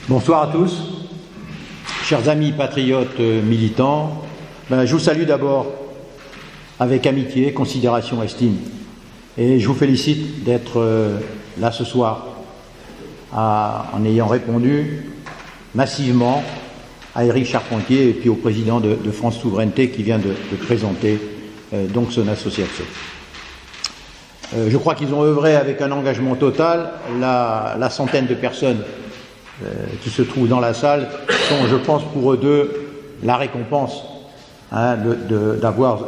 Bonsoir à tous, chers amis patriotes militants. Je vous salue d'abord avec amitié, considération, estime. Et je vous félicite d'être là ce soir en ayant répondu massivement à Éric Charpentier et puis au président de France Souveraineté qui vient de présenter donc son association. Je crois qu'ils ont œuvré avec un engagement total. La centaine de personnes qui se trouvent dans la salle sont, je pense, pour eux deux, la récompense d'avoir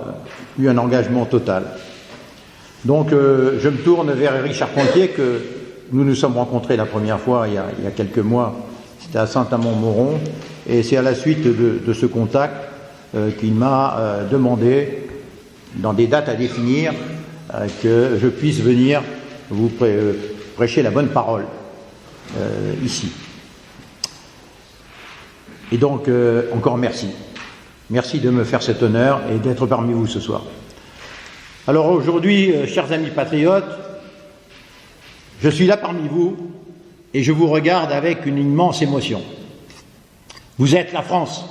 eu un engagement total. Donc je me tourne vers Éric Charpentier, que nous nous sommes rencontrés la première fois il y a quelques mois, c'était à Saint-Amand-Montrond, et c'est à la suite de ce contact qu'il m'a demandé, dans des dates à définir, que je puisse venir vous prêcher la bonne parole ici. Et donc, encore merci. Merci de me faire cet honneur et d'être parmi vous ce soir. Alors aujourd'hui, chers amis patriotes, je suis là parmi vous et je vous regarde avec une immense émotion. Vous êtes la France.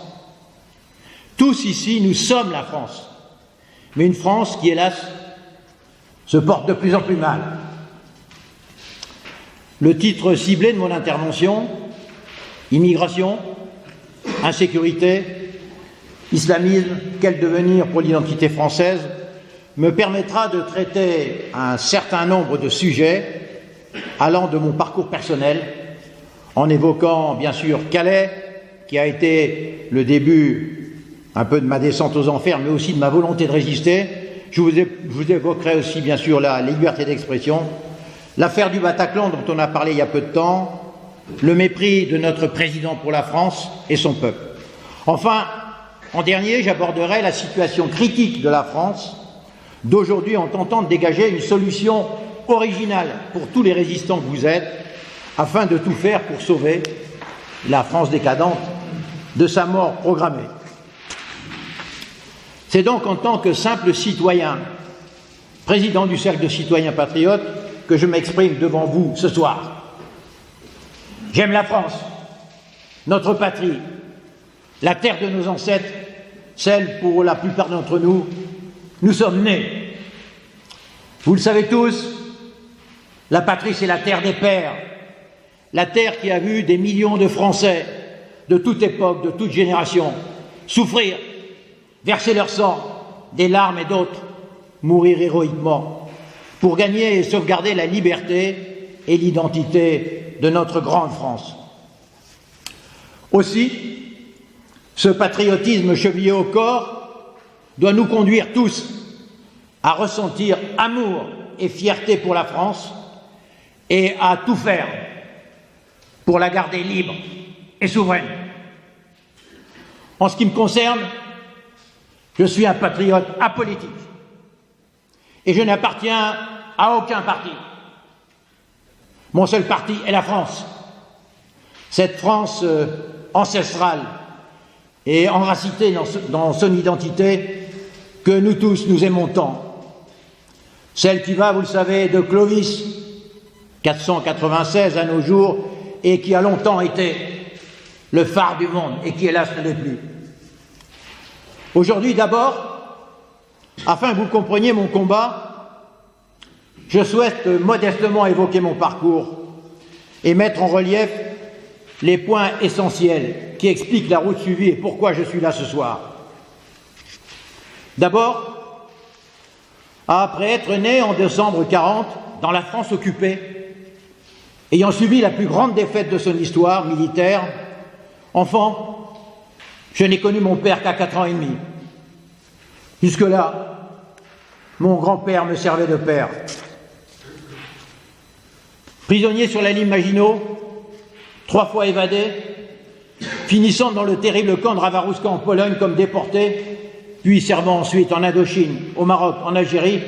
Tous ici, nous sommes la France. Mais une France qui, hélas, se porte de plus en plus mal. Le titre ciblé de mon intervention, immigration, insécurité, islamisme, quel devenir pour l'identité française, me permettra de traiter un certain nombre de sujets allant de mon parcours personnel, en évoquant bien sûr Calais, qui a été le début un peu de ma descente aux enfers, mais aussi de ma volonté de résister. Je vous évoquerai aussi bien sûr la liberté d'expression, l'affaire du Bataclan dont on a parlé il y a peu de temps, le mépris de notre président pour la France et son peuple. Enfin, en dernier, j'aborderai la situation critique de la France d'aujourd'hui en tentant de dégager une solution originale pour tous les résistants que vous êtes, afin de tout faire pour sauver la France décadente de sa mort programmée. C'est donc en tant que simple citoyen, président du Cercle de citoyens patriotes, que je m'exprime devant vous ce soir. J'aime la France, notre patrie, la terre de nos ancêtres, celle pour la plupart d'entre nous, nous sommes nés. Vous le savez tous, la patrie c'est la terre des pères, la terre qui a vu des millions de Français de toute époque, de toute génération, souffrir, verser leur sang, des larmes et d'autres, mourir héroïquement, pour gagner et sauvegarder la liberté et l'identité de notre grande France. Aussi, ce patriotisme chevillé au corps doit nous conduire tous à ressentir amour et fierté pour la France et à tout faire pour la garder libre et souveraine. En ce qui me concerne, je suis un patriote apolitique et je n'appartiens à aucun parti. Mon seul parti est la France, cette France ancestrale et enracinée dans son identité que nous tous nous aimons tant. Celle qui va, vous le savez, de Clovis, 496 à nos jours, et qui a longtemps été le phare du monde et qui hélas ne l'est plus. Aujourd'hui d'abord, afin que vous compreniez mon combat, je souhaite modestement évoquer mon parcours et mettre en relief les points essentiels qui expliquent la route suivie et pourquoi je suis là ce soir. D'abord, après être né en décembre 1940 dans la France occupée, ayant subi la plus grande défaite de son histoire militaire, enfant, je n'ai connu mon père qu'à 4 ans et demi. Jusque-là, mon grand-père me servait de père. Prisonnier sur la ligne Maginot, 3 fois évadé, finissant dans le terrible camp de Ravarouska en Pologne comme déporté, puis servant ensuite en Indochine, au Maroc, en Algérie,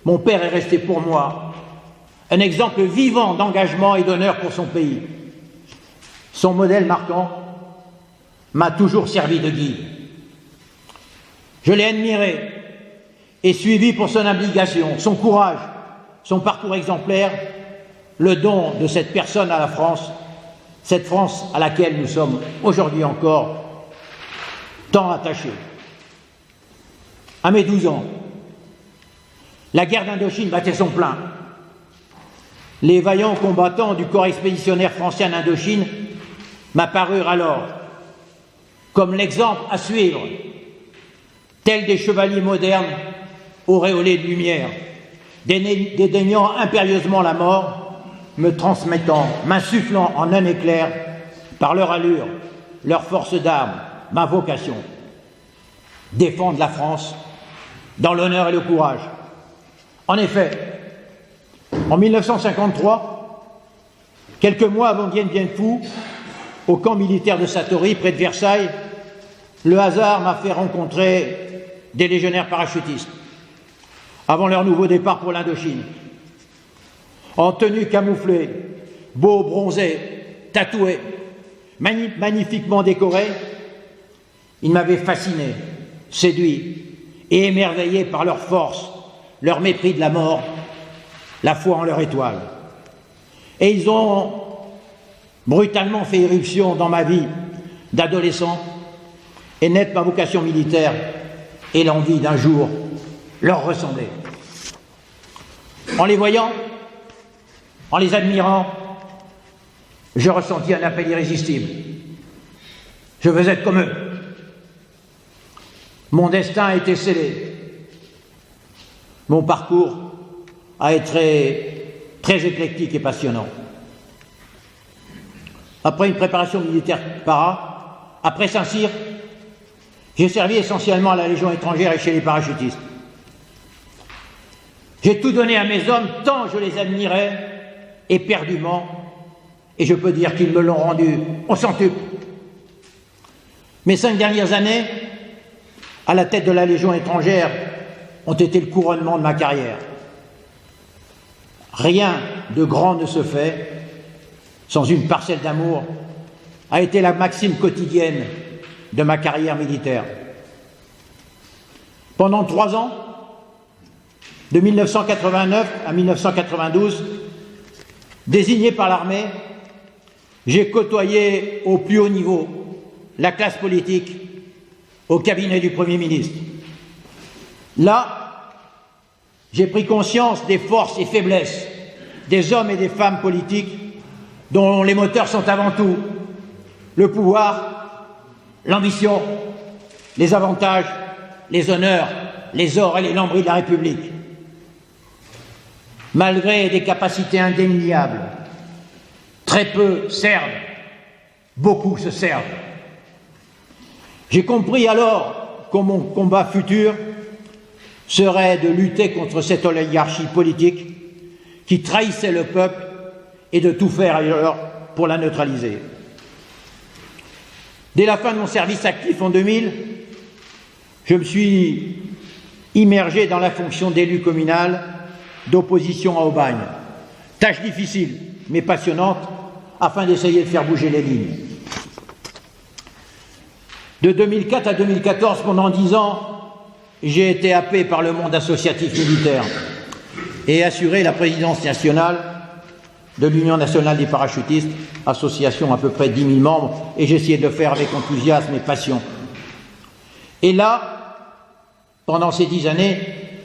mon père est resté pour moi un exemple vivant d'engagement et d'honneur pour son pays. Son modèle marquant m'a toujours servi de guide. Je l'ai admiré et suivi pour son abnégation, son courage, son parcours exemplaire, le don de cette personne à la France, cette France à laquelle nous sommes aujourd'hui encore tant attachés. À mes 12 ans, la guerre d'Indochine battait son plein. Les vaillants combattants du corps expéditionnaire français en Indochine m'apparurent alors comme l'exemple à suivre, tels des chevaliers modernes auréolés de lumière, dédaignant impérieusement la mort, me transmettant, m'insufflant en un éclair, par leur allure, leur force d'armes, ma vocation, défendre la France dans l'honneur et le courage. En effet, en 1953, quelques mois avant Dien Bien Phu, au camp militaire de Satori, près de Versailles, le hasard m'a fait rencontrer des légionnaires parachutistes avant leur nouveau départ pour l'Indochine. En tenue camouflée, beaux, bronzés, tatoués, magnifiquement décorés, ils m'avaient fasciné, séduit et émerveillé par leur force, leur mépris de la mort, la foi en leur étoile. Et ils ont brutalement fait irruption dans ma vie d'adolescent et naître ma vocation militaire et l'envie d'un jour leur ressembler. En les voyant, en les admirant, je ressentis un appel irrésistible. Je veux être comme eux. Mon destin a été scellé. Mon parcours a été très éclectique et passionnant. Après une préparation militaire para, après Saint-Cyr, j'ai servi essentiellement à la Légion étrangère et chez les parachutistes. J'ai tout donné à mes hommes tant je les admirais éperdument, et je peux dire qu'ils me l'ont rendu au centuple. Mes 5 dernières années, à la tête de la Légion étrangère, ont été le couronnement de ma carrière. Rien de grand ne se fait sans une parcelle d'amour, a été la maxime quotidienne de ma carrière militaire. Pendant 3 ans, de 1989 à 1992, désigné par l'armée, j'ai côtoyé au plus haut niveau la classe politique au cabinet du Premier ministre. Là, j'ai pris conscience des forces et faiblesses des hommes et des femmes politiques dont les moteurs sont avant tout le pouvoir, l'ambition, les avantages, les honneurs, les ors et les lambris de la République. Malgré des capacités indéniables, très peu servent, beaucoup se servent. J'ai compris alors que mon combat futur serait de lutter contre cette oligarchie politique qui trahissait le peuple et de tout faire ailleurs pour la neutraliser. Dès la fin de mon service actif en 2000, je me suis immergé dans la fonction d'élu communal d'opposition à Aubagne. Tâche difficile, mais passionnante, afin d'essayer de faire bouger les lignes. De 2004 à 2014, pendant 10 ans, j'ai été happé par le monde associatif militaire et assuré la présidence nationale de l'Union nationale des parachutistes, association à peu près 10 000 membres, et j'ai essayé de le faire avec enthousiasme et passion. Et là, pendant ces 10 années,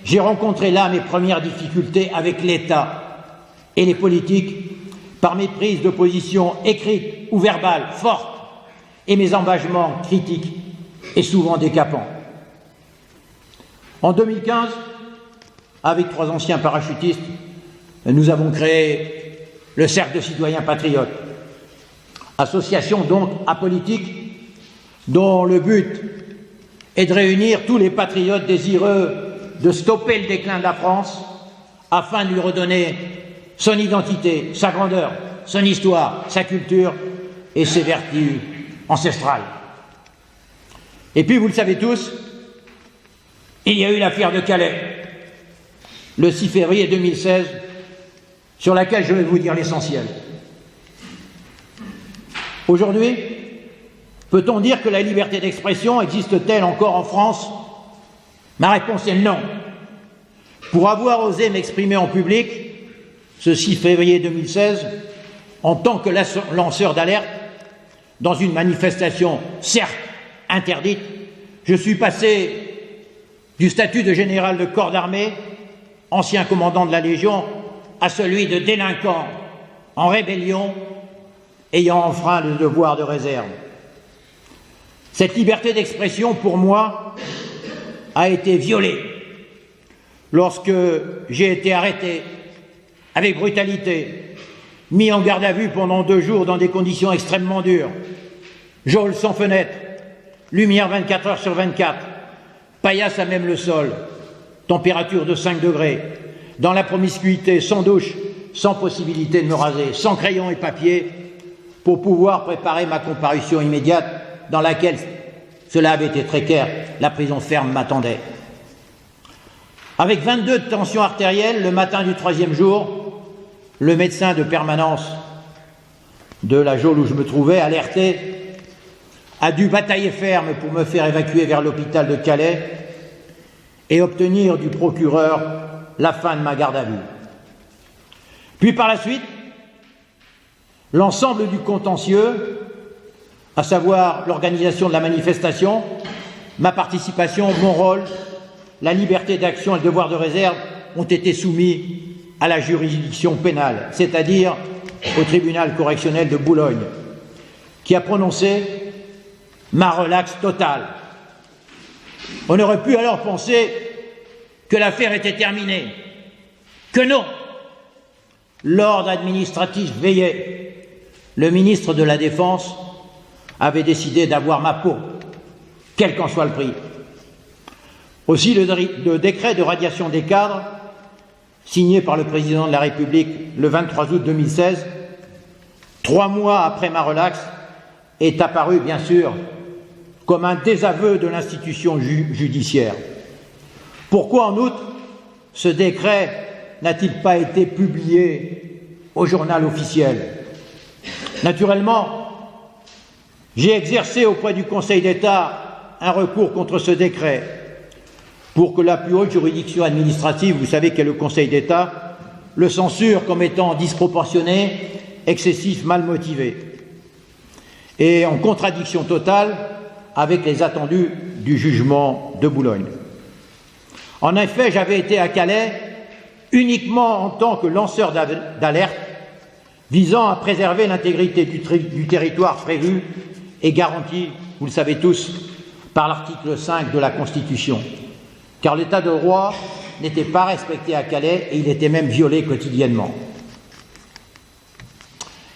j'ai rencontré là mes premières difficultés avec l'État et les politiques par mes prises de position écrites ou verbales fortes et mes engagements critiques et souvent décapants. En 2015, avec 3 anciens parachutistes, nous avons créé le Cercle de citoyens patriotes, association donc apolitique dont le but est de réunir tous les patriotes désireux de stopper le déclin de la France afin de lui redonner son identité, sa grandeur, son histoire, sa culture et ses vertus ancestrales. Et puis, vous le savez tous, il y a eu l'affaire de Calais, le 6 février 2016, sur laquelle je vais vous dire l'essentiel. Aujourd'hui, peut-on dire que la liberté d'expression existe-t-elle encore en France? Ma réponse est non. Pour avoir osé m'exprimer en public, ce 6 février 2016, en tant que lanceur d'alerte, dans une manifestation, certes interdite, je suis passé du statut de général de corps d'armée, ancien commandant de la Légion, à celui de délinquant en rébellion ayant enfreint le devoir de réserve. Cette liberté d'expression, pour moi, a été violée lorsque j'ai été arrêté avec brutalité, mis en garde à vue pendant 2 jours dans des conditions extrêmement dures, geôle sans fenêtre, lumière 24 heures sur 24, paillasse à même le sol, température de 5 degrés, dans la promiscuité, sans douche, sans possibilité de me raser, sans crayon et papier, pour pouvoir préparer ma comparution immédiate dans laquelle, cela avait été très clair, la prison ferme m'attendait. Avec 22 de tension artérielle, le matin du 3e jour, le médecin de permanence de la geôle où je me trouvais, alerté, a dû batailler ferme pour me faire évacuer vers l'hôpital de Calais et obtenir du procureur la fin de ma garde à vue. Puis par la suite, l'ensemble du contentieux, à savoir l'organisation de la manifestation, ma participation, mon rôle, la liberté d'action et le devoir de réserve ont été soumis à la juridiction pénale, c'est-à-dire au tribunal correctionnel de Boulogne, qui a prononcé ma relaxe totale. On aurait pu alors penser que l'affaire était terminée, que non. L'ordre administratif veillait. Le ministre de la Défense avait décidé d'avoir ma peau, quel qu'en soit le prix. Aussi, le décret de radiation des cadres, signé par le président de la République le 23 août 2016, 3 mois après ma relaxe, est apparu, bien sûr, comme un désaveu de l'institution judiciaire. Pourquoi, en outre, ce décret n'a-t-il pas été publié au journal officiel? Naturellement, j'ai exercé auprès du Conseil d'État un recours contre ce décret pour que la plus haute juridiction administrative, vous savez qu'est le Conseil d'État, le censure comme étant disproportionné, excessif, mal motivé et en contradiction totale avec les attendus du jugement de Boulogne. En effet, j'avais été à Calais uniquement en tant que lanceur d'alerte visant à préserver l'intégrité du territoire prévu et garanti, vous le savez tous, par l'article 5 de la Constitution. Car l'état de droit n'était pas respecté à Calais et il était même violé quotidiennement.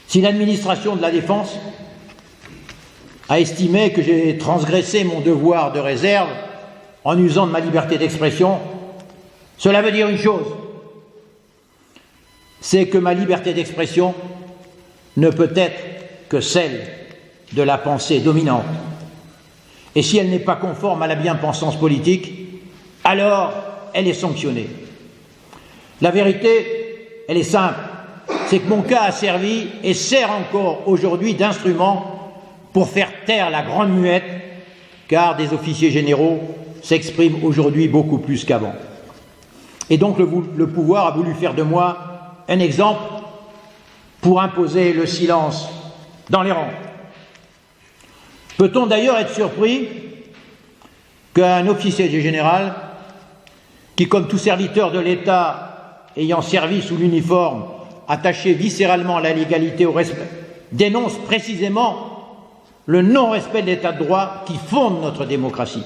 Si l'administration de la Défense a estimé que j'ai transgressé mon devoir de réserve en usant de ma liberté d'expression, cela veut dire une chose, c'est que ma liberté d'expression ne peut être que celle de la pensée dominante. Et si elle n'est pas conforme à la bien-pensance politique, alors elle est sanctionnée. La vérité, elle est simple, c'est que mon cas a servi et sert encore aujourd'hui d'instrument pour faire taire la grande muette, car des officiers généraux s'expriment aujourd'hui beaucoup plus qu'avant. Et donc le pouvoir a voulu faire de moi un exemple pour imposer le silence dans les rangs. Peut-on d'ailleurs être surpris qu'un officier général qui, comme tout serviteur de l'État ayant servi sous l'uniforme, attaché viscéralement à la légalité au respect, dénonce précisément le non-respect de l'État de droit qui fonde notre démocratie?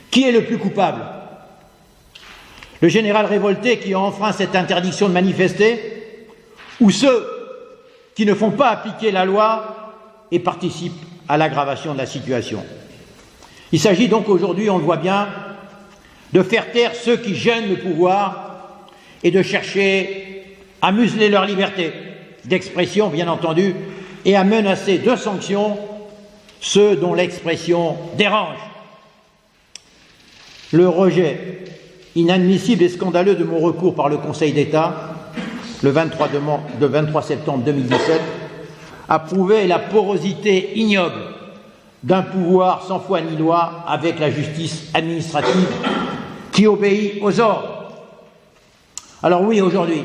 Qui est le plus coupable? Le général révolté qui a enfreint cette interdiction de manifester, ou ceux qui ne font pas appliquer la loi et participent à l'aggravation de la situation? Il s'agit donc aujourd'hui, on le voit bien, de faire taire ceux qui gênent le pouvoir et de chercher à museler leur liberté d'expression, bien entendu, et à menacer de sanctions ceux dont l'expression dérange. Le rejet inadmissible et scandaleux de mon recours par le Conseil d'État, le 23 septembre 2017, a prouvé la porosité ignoble d'un pouvoir sans foi ni loi avec la justice administrative qui obéit aux ordres. Alors oui, aujourd'hui,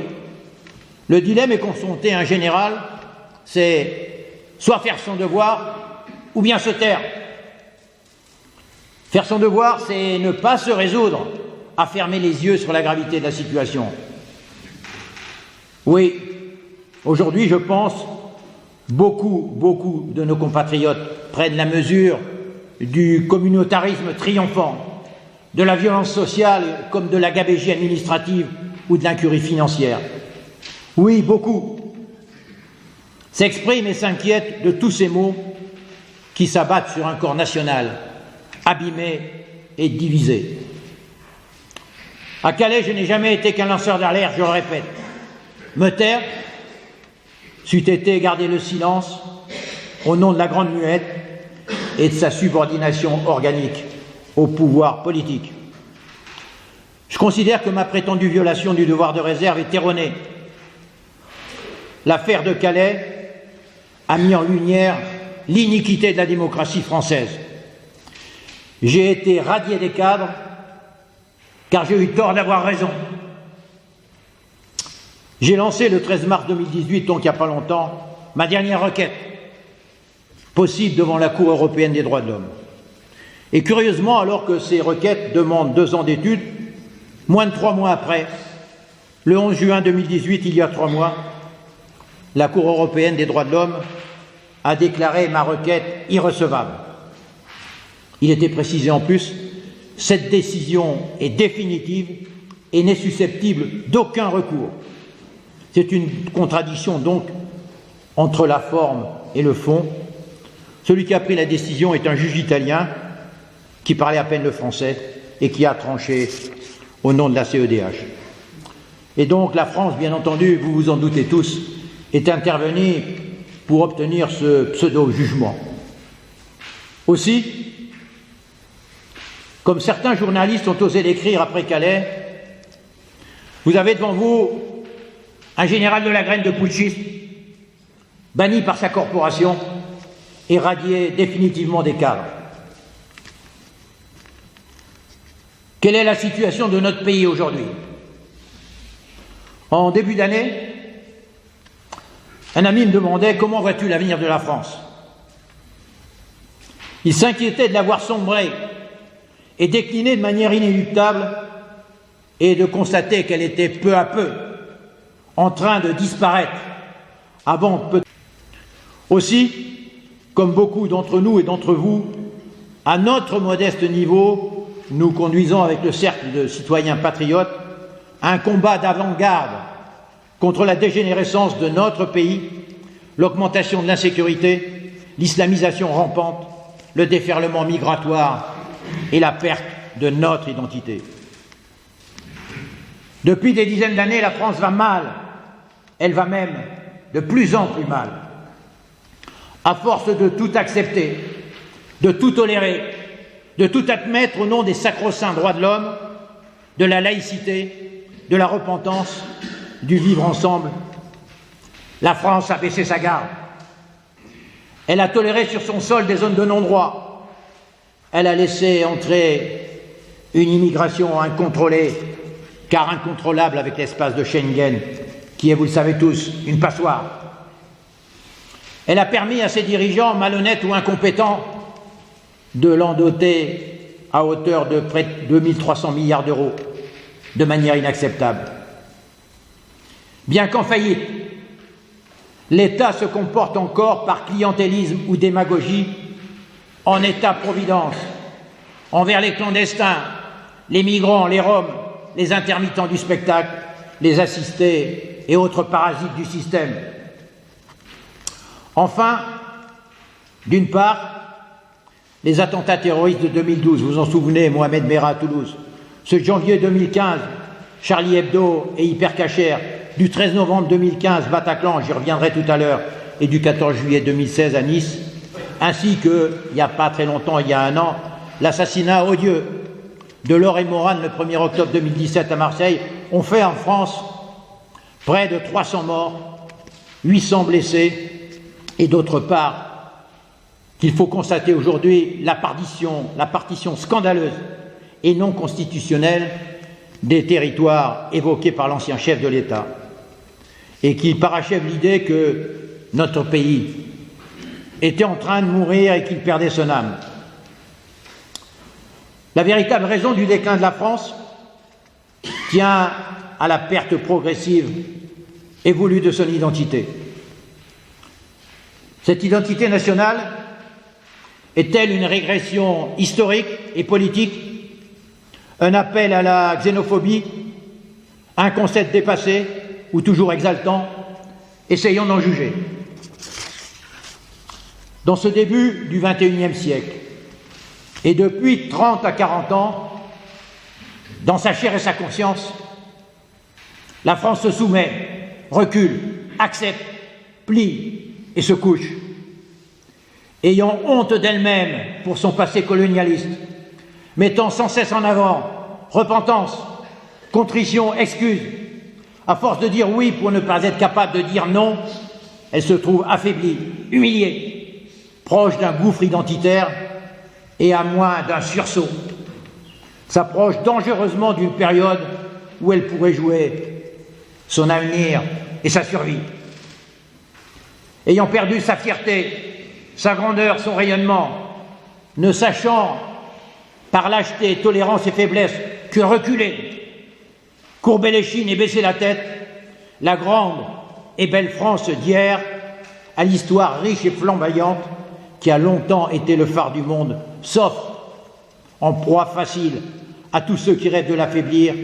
le dilemme est confronté à un général, c'est soit faire son devoir, ou bien se taire. Faire son devoir, c'est ne pas se résoudre à fermer les yeux sur la gravité de la situation. Oui, aujourd'hui, je pense, beaucoup de nos compatriotes prennent la mesure du communautarisme triomphant, de la violence sociale comme de la gabegie administrative ou de l'incurie financière. Oui, beaucoup s'expriment et s'inquiètent de tous ces maux qui s'abattent sur un corps national, abîmé et divisé. À Calais, je n'ai jamais été qu'un lanceur d'alerte, je le répète. Me taire, c'eût été garder le silence au nom de la Grande Muette et de sa subordination organique au pouvoir politique. Je considère que ma prétendue violation du devoir de réserve est erronée. L'affaire de Calais a mis en lumière l'iniquité de la démocratie française. J'ai été radié des cadres car j'ai eu tort d'avoir raison. J'ai lancé le 13 mars 2018, donc il n'y a pas longtemps, ma dernière requête possible devant la Cour européenne des droits de l'homme. Et curieusement, alors que ces requêtes demandent 2 ans d'études, moins de 3 mois après, le 11 juin 2018, il y a 3 mois, la Cour européenne des droits de l'homme a déclaré ma requête irrecevable. Il était précisé en plus, cette décision est définitive et n'est susceptible d'aucun recours. C'est une contradiction donc entre la forme et le fond. Celui qui a pris la décision est un juge italien qui parlait à peine le français et qui a tranché au nom de la CEDH. Et donc la France, bien entendu, vous vous en doutez tous, est intervenue pour obtenir ce pseudo-jugement. Aussi, comme certains journalistes ont osé l'écrire après Calais, vous avez devant vous un général de la graine de putschiste, banni par sa corporation et radié définitivement des cadres. Quelle est la situation de notre pays aujourd'hui? En début d'année, un ami me demandait « Comment vois-tu l'avenir de la France ?» Il s'inquiétait de la voir sombrer et décliner de manière inéluctable et de constater qu'elle était peu à peu en train de disparaître avant peu. Aussi, comme beaucoup d'entre nous et d'entre vous, à notre modeste niveau, nous conduisons avec le cercle de citoyens patriotes un combat d'avant-garde contre la dégénérescence de notre pays, l'augmentation de l'insécurité, l'islamisation rampante, le déferlement migratoire et la perte de notre identité. Depuis des dizaines d'années, la France va mal. Elle va même de plus en plus mal. À force de tout accepter, de tout tolérer, de tout admettre au nom des sacro-saints droits de l'homme, de la laïcité, de la repentance, du vivre ensemble, la France a baissé sa garde. Elle a toléré sur son sol des zones de non-droit. Elle a laissé entrer une immigration incontrôlée, car incontrôlable avec l'espace de Schengen, qui est, vous le savez tous, une passoire. Elle a permis à ses dirigeants, malhonnêtes ou incompétents, de l'endoter à hauteur de près de 2300 milliards d'euros, de manière inacceptable. Bien qu'en faillite, l'État se comporte encore par clientélisme ou démagogie en État-providence envers les clandestins, les migrants, les Roms, les intermittents du spectacle, les assistés et autres parasites du système. Enfin, d'une part, les attentats terroristes de 2012, vous vous en souvenez, Mohamed Merah à Toulouse, ce de janvier 2015, Charlie Hebdo et Hypercacher, du 13 novembre 2015, Bataclan, j'y reviendrai tout à l'heure, et du 14 juillet 2016 à Nice, ainsi que, il n'y a pas très longtemps, il y a 1 an, l'assassinat odieux de Laure et Morane le 1er octobre 2017 à Marseille, ont fait en France près de 300 morts, 800 blessés, et d'autre part, qu'il faut constater aujourd'hui la partition scandaleuse et non constitutionnelle des territoires évoqués par l'ancien chef de l'État, et qui parachève l'idée que notre pays était en train de mourir et qu'il perdait son âme. La véritable raison du déclin de la France tient à la perte progressive et voulue de son identité. Cette identité nationale est-elle une régression historique et politique, un appel à la xénophobie, un concept dépassé ou toujours exaltant? Essayons d'en juger. Dans ce début du XXIe siècle, et depuis 30 à 40 ans, dans sa chair et sa conscience, la France se soumet, recule, accepte, plie et se couche. Ayant honte d'elle-même pour son passé colonialiste, mettant sans cesse en avant repentance, contrition, excuse, à force de dire oui pour ne pas être capable de dire non, elle se trouve affaiblie, humiliée, proche d'un gouffre identitaire et à moins d'un sursaut, s'approche dangereusement d'une période où elle pourrait jouer son avenir et sa survie. Ayant perdu sa fierté, sa grandeur, son rayonnement, ne sachant par lâcheté, tolérance et faiblesse que reculer, courber les chines et baisser la tête, la grande et belle France d'hier, à l'histoire riche et flamboyante, qui a longtemps été le phare du monde, s'offre en proie facile à tous ceux qui rêvent de l'affaiblir,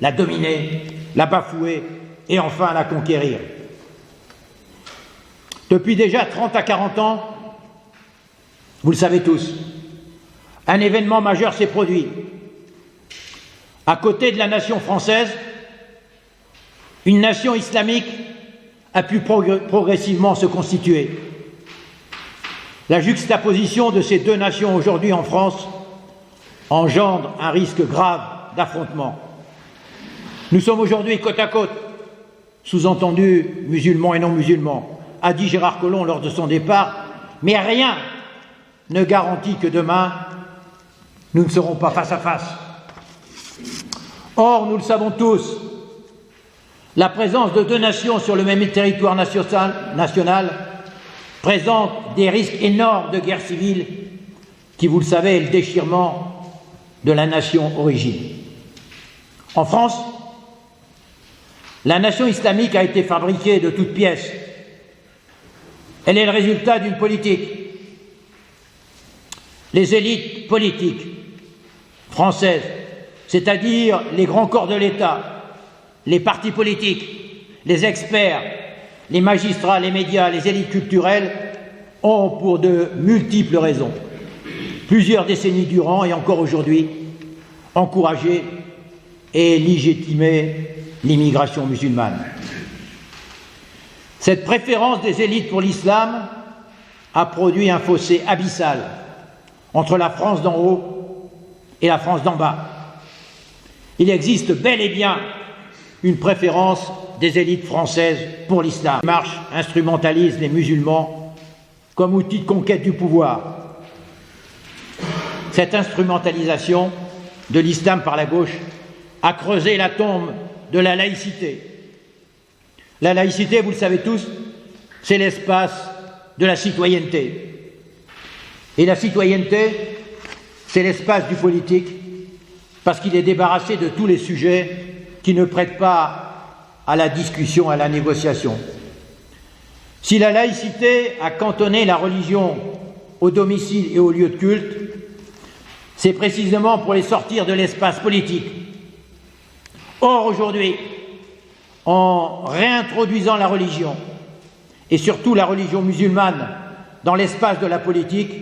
la dominer, la bafouer et enfin la conquérir. Depuis déjà 30 à 40 ans, vous le savez tous, un événement majeur s'est produit. À côté de la nation française, une nation islamique a pu progressivement se constituer. La juxtaposition de ces deux nations aujourd'hui en France engendre un risque grave d'affrontement. Nous sommes aujourd'hui côte à côte, sous-entendu musulmans et non-musulmans, a dit Gérard Collomb lors de son départ, mais rien ne garantit que demain, nous ne serons pas face à face. Or, nous le savons tous, la présence de deux nations sur le même territoire national présente des risques énormes de guerre civile qui, vous le savez, est le déchirement de la nation origine. En France, la nation islamique a été fabriquée de toutes pièces. Elle est le résultat d'une politique. Les élites politiques françaises, c'est-à-dire les grands corps de l'État, les partis politiques, les experts, les magistrats, les médias, les élites culturelles, ont pour de multiples raisons, plusieurs décennies durant et encore aujourd'hui, encouragé et légitimé l'immigration musulmane. Cette préférence des élites pour l'islam a produit un fossé abyssal entre la France d'en haut et la France d'en bas. Il existe bel et bien une préférence des élites françaises pour l'islam. La marche instrumentalise les musulmans comme outil de conquête du pouvoir. Cette instrumentalisation de l'islam par la gauche a creusé la tombe de la laïcité. La laïcité, vous le savez tous, c'est l'espace de la citoyenneté. Et la citoyenneté, c'est l'espace du politique, parce qu'il est débarrassé de tous les sujets qui ne prêtent pas à la discussion, à la négociation. Si la laïcité a cantonné la religion au domicile et au lieu de culte, c'est précisément pour les sortir de l'espace politique. Or, aujourd'hui, en réintroduisant la religion, et surtout la religion musulmane, dans l'espace de la politique,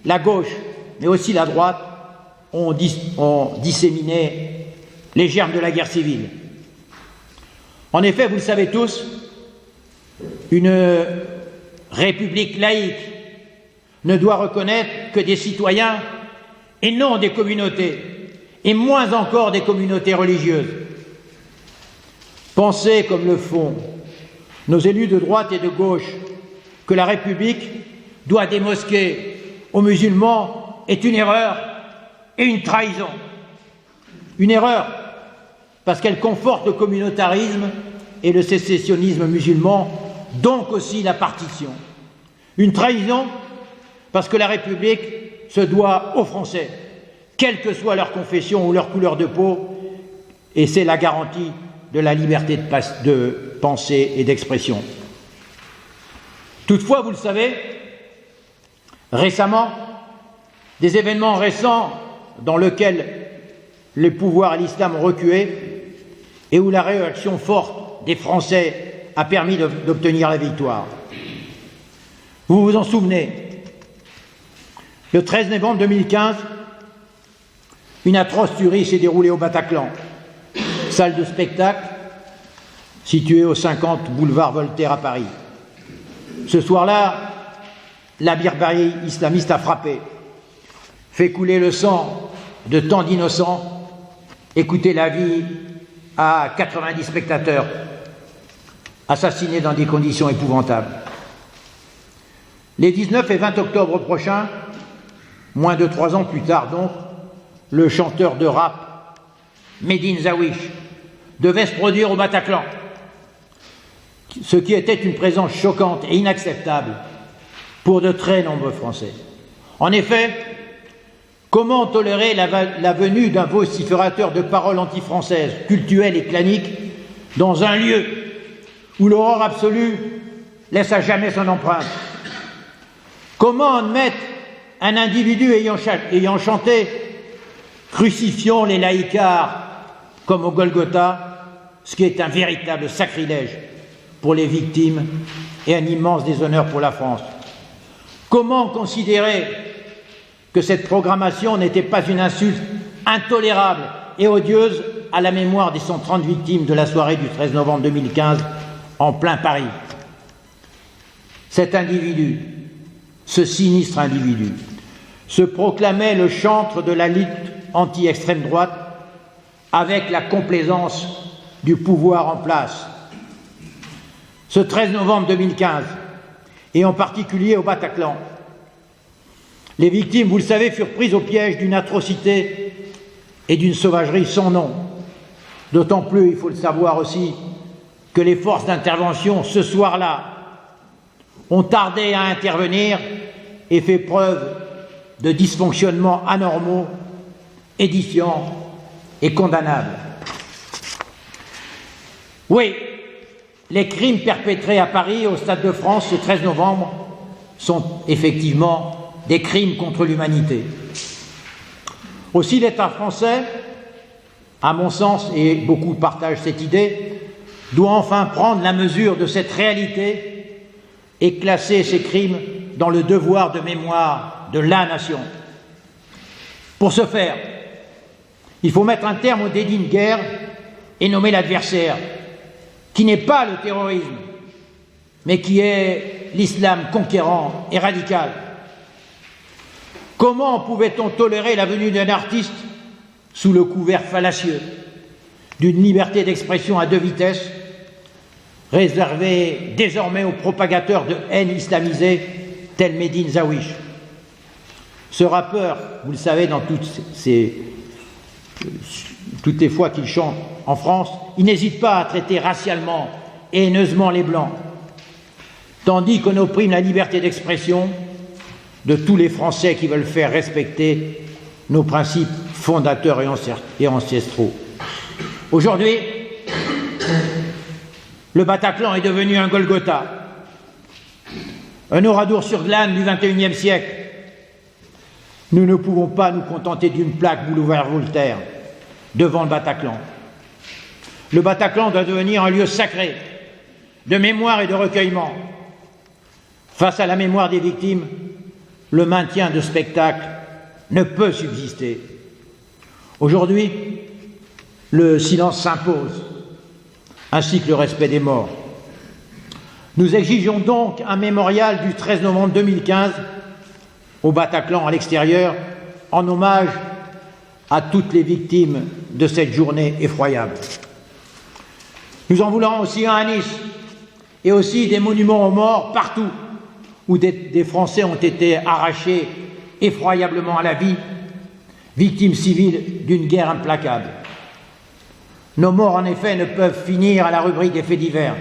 la gauche, mais aussi la droite, ont disséminé les germes de la guerre civile. En effet, vous le savez tous, une république laïque ne doit reconnaître que des citoyens et non des communautés, et moins encore des communautés religieuses. Penser, comme le font nos élus de droite et de gauche, que la République doit des mosquées aux musulmans est une erreur et une trahison. Une erreur parce qu'elle conforte le communautarisme et le sécessionnisme musulman, donc aussi la partition. Une trahison parce que la République se doit aux Français, quelle que soit leur confession ou leur couleur de peau, et c'est la garantie de la liberté de pensée et d'expression. Toutefois, vous le savez, récemment, des événements récents dans lesquels les pouvoirs et l'islam ont reculé et où la réaction forte des Français a permis d'obtenir la victoire. Vous vous en souvenez, le 13 novembre 2015, une atroce tuerie s'est déroulée au Bataclan, salle de spectacle située au 50 boulevard Voltaire à Paris. Ce soir-là, la barbarie islamiste a frappé, fait couler le sang de tant d'innocents et coûté la vie à 90 spectateurs, assassinés dans des conditions épouvantables. Les 19 et 20 octobre prochains, moins de 3 ans plus tard donc, le chanteur de rap Medine Zawish devait se produire au Bataclan, ce qui était une présence choquante et inacceptable pour de très nombreux Français. En effet, comment tolérer la venue d'un vociférateur de paroles anti-françaises, cultuelles et claniques, dans un lieu où l'horreur absolue laisse à jamais son empreinte? Comment admettre un individu ayant chanté « Crucifions les laïcards » comme au Golgotha, ce qui est un véritable sacrilège pour les victimes et un immense déshonneur pour la France? Comment considérer que cette programmation n'était pas une insulte intolérable et odieuse à la mémoire des 130 victimes de la soirée du 13 novembre 2015 en plein Paris? Cet individu, ce sinistre individu, se proclamait le chantre de la lutte anti-extrême droite avec la complaisance du pouvoir en place. Ce 13 novembre 2015, et en particulier au Bataclan, les victimes, vous le savez, furent prises au piège d'une atrocité et d'une sauvagerie sans nom. D'autant plus, il faut le savoir aussi, que les forces d'intervention, ce soir-là, ont tardé à intervenir et fait preuve de dysfonctionnements anormaux, édifiants et condamnables. Oui, les crimes perpétrés à Paris, au Stade de France, ce 13 novembre, sont effectivement des crimes contre l'humanité. Aussi, l'État français, à mon sens, et beaucoup partagent cette idée, doit enfin prendre la mesure de cette réalité et classer ces crimes dans le devoir de mémoire de la nation. Pour ce faire, il faut mettre un terme au délit de guerre et nommer l'adversaire, qui n'est pas le terrorisme, mais qui est l'islam conquérant et radical. Comment pouvait-on tolérer la venue d'un artiste sous le couvert fallacieux d'une liberté d'expression à deux vitesses, réservée désormais aux propagateurs de haine islamisée tel Medine Zawish? Ce rappeur, vous le savez, dans toutes les fois qu'il chante en France, il n'hésite pas à traiter racialement et haineusement les Blancs, tandis qu'on opprime la liberté d'expression de tous les Français qui veulent faire respecter nos principes fondateurs et ancestraux. Aujourd'hui, le Bataclan est devenu un Golgotha, un Oradour-sur-Glane du XXIe siècle. Nous ne pouvons pas nous contenter d'une plaque boulevard Voltaire devant le Bataclan. Le Bataclan doit devenir un lieu sacré de mémoire et de recueillement. Face à la mémoire des victimes, le maintien de spectacles ne peut subsister. Aujourd'hui, le silence s'impose, ainsi que le respect des morts. Nous exigeons donc un mémorial du 13 novembre 2015 au Bataclan à l'extérieur, en hommage à toutes les victimes de cette journée effroyable. Nous en voulons aussi un à Nice, et aussi des monuments aux morts partout où des Français ont été arrachés effroyablement à la vie, victimes civiles d'une guerre implacable. Nos morts, en effet, ne peuvent finir à la rubrique des faits divers.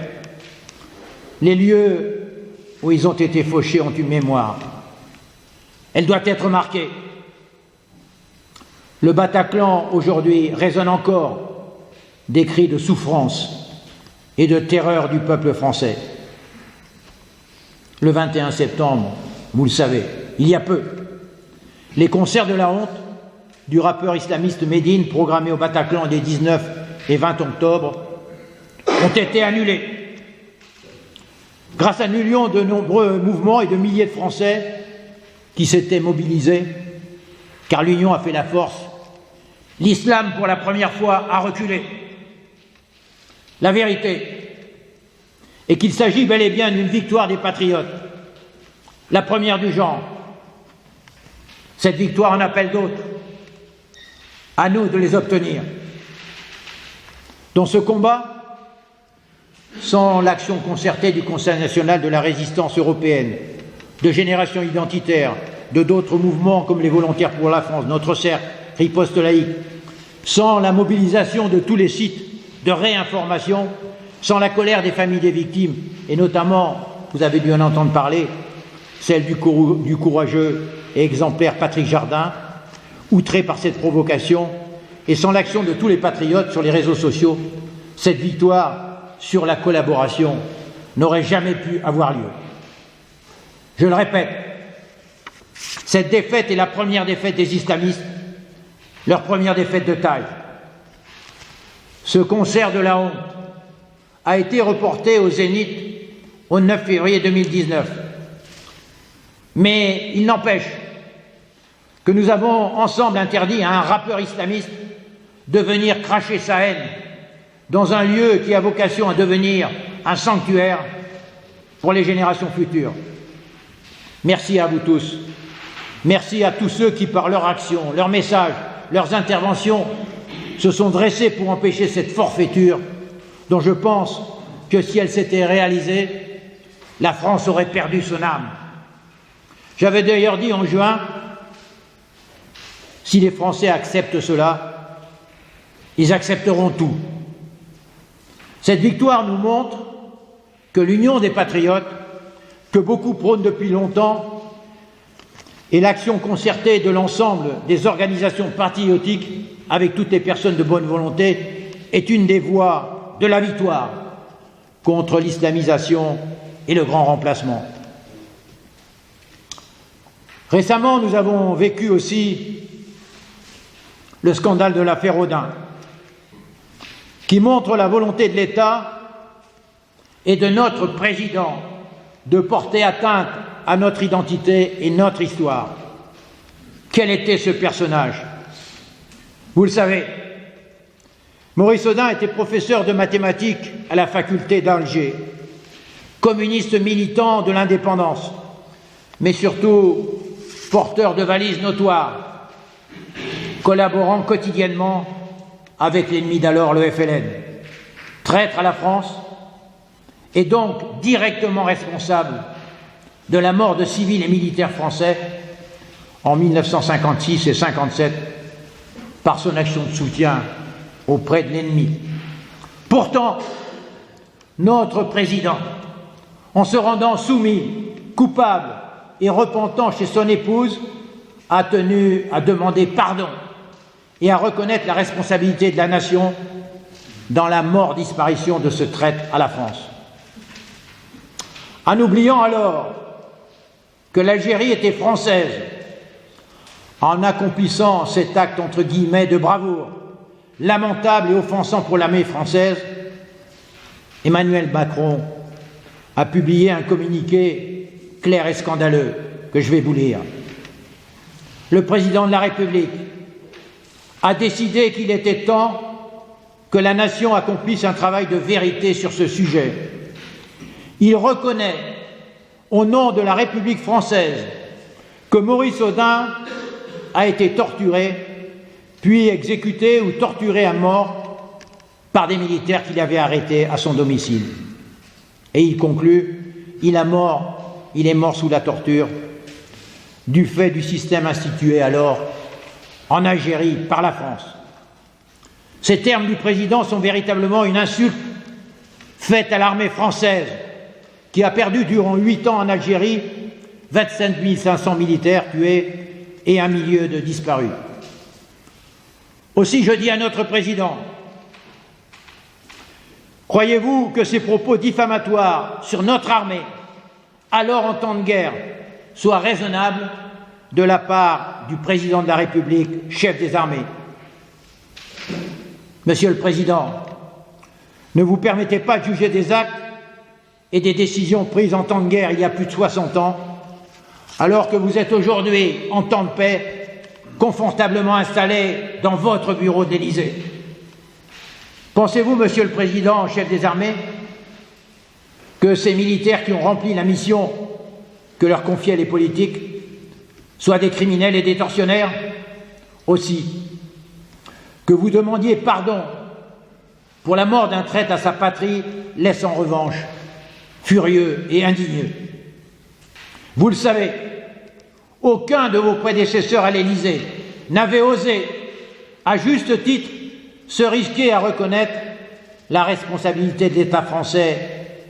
Les lieux où ils ont été fauchés ont une mémoire. Elle doit être marquée. Le Bataclan, aujourd'hui, résonne encore des cris de souffrance et de terreur du peuple français. Le 21 septembre, vous le savez, il y a peu, les concerts de la honte du rappeur islamiste Médine, programmés au Bataclan les 19 et 20 octobre, ont été annulés. Grâce à l'union de nombreux mouvements et de milliers de Français qui s'étaient mobilisés, car l'union a fait la force, l'islam, pour la première fois, a reculé. La vérité est qu'il s'agit bel et bien d'une victoire des patriotes, la première du genre. Cette victoire en appelle d'autres. À nous de les obtenir. Dans ce combat, sans l'action concertée du Conseil national de la résistance européenne, de Génération identitaire, de d'autres mouvements comme les Volontaires pour la France, Notre Cercle, Riposte laïque, sans la mobilisation de tous les sites de réinformation, sans la colère des familles des victimes, et notamment, vous avez dû en entendre parler, celle du courageux et exemplaire Patrick Jardin, outré par cette provocation, et sans l'action de tous les patriotes sur les réseaux sociaux, cette victoire sur la collaboration n'aurait jamais pu avoir lieu. Je le répète, cette défaite est la première défaite des islamistes, leur première défaite de taille. Ce concert de la honte a été reporté au Zénith au 9 février 2019. Mais il n'empêche que nous avons ensemble interdit à un rappeur islamiste de venir cracher sa haine dans un lieu qui a vocation à devenir un sanctuaire pour les générations futures. Merci à vous tous. Merci à tous ceux qui, par leur action, leurs messages, leurs interventions, se sont dressés pour empêcher cette forfaiture dont je pense que si elle s'était réalisée, la France aurait perdu son âme. J'avais d'ailleurs dit en juin, si les Français acceptent cela, ils accepteront tout. Cette victoire nous montre que l'union des patriotes, que beaucoup prônent depuis longtemps, et l'action concertée de l'ensemble des organisations patriotiques avec toutes les personnes de bonne volonté est une des voies de la victoire contre l'islamisation et le grand remplacement. Récemment, nous avons vécu aussi le scandale de l'affaire Audin, qui montre la volonté de l'État et de notre président de porter atteinte à notre identité et notre histoire. Quel était ce personnage? Vous le savez, Maurice Audin était professeur de mathématiques à la faculté d'Alger, communiste militant de l'indépendance, mais surtout porteur de valises notoires, collaborant quotidiennement avec l'ennemi d'alors, le FLN, traître à la France et donc directement responsable de la mort de civils et militaires français en 1956 et 1957 par son action de soutien auprès de l'ennemi. Pourtant, notre président, en se rendant soumis, coupable et repentant chez son épouse, a tenu à demander pardon et à reconnaître la responsabilité de la nation dans la mort-disparition de ce traître à la France. En oubliant alors que l'Algérie était française, en accomplissant cet acte entre guillemets de bravoure, lamentable et offensant pour l'armée française, Emmanuel Macron a publié un communiqué clair et scandaleux que je vais vous lire. Le président de la République a décidé qu'il était temps que la nation accomplisse un travail de vérité sur ce sujet. Il reconnaît, au nom de la République française, que Maurice Audin a été torturé, puis exécuté ou torturé à mort par des militaires qui l'avaient arrêté à son domicile. Et il conclut, il est mort sous la torture, du fait du système institué alors en Algérie par la France. Ces termes du président sont véritablement une insulte faite à l'armée française qui a perdu durant 8 ans en Algérie 25 500 militaires tués et 1 million de disparus. Aussi, je dis à notre président, croyez-vous que ces propos diffamatoires sur notre armée, alors en temps de guerre, soient raisonnables de la part du président de la République, chef des armées? Monsieur le Président, ne vous permettez pas de juger des actes et des décisions prises en temps de guerre il y a plus de 60 ans, alors que vous êtes aujourd'hui, en temps de paix, confortablement installé dans votre bureau de l'Élysée. Pensez-vous, Monsieur le Président, chef des armées, que ces militaires qui ont rempli la mission que leur confiaient les politiques soient des criminels et des tortionnaires? Aussi, que vous demandiez pardon pour la mort d'un traître à sa patrie laisse en revanche furieux et indigneux. Vous le savez, aucun de vos prédécesseurs à l'Élysée n'avait osé, à juste titre, se risquer à reconnaître la responsabilité de l'État français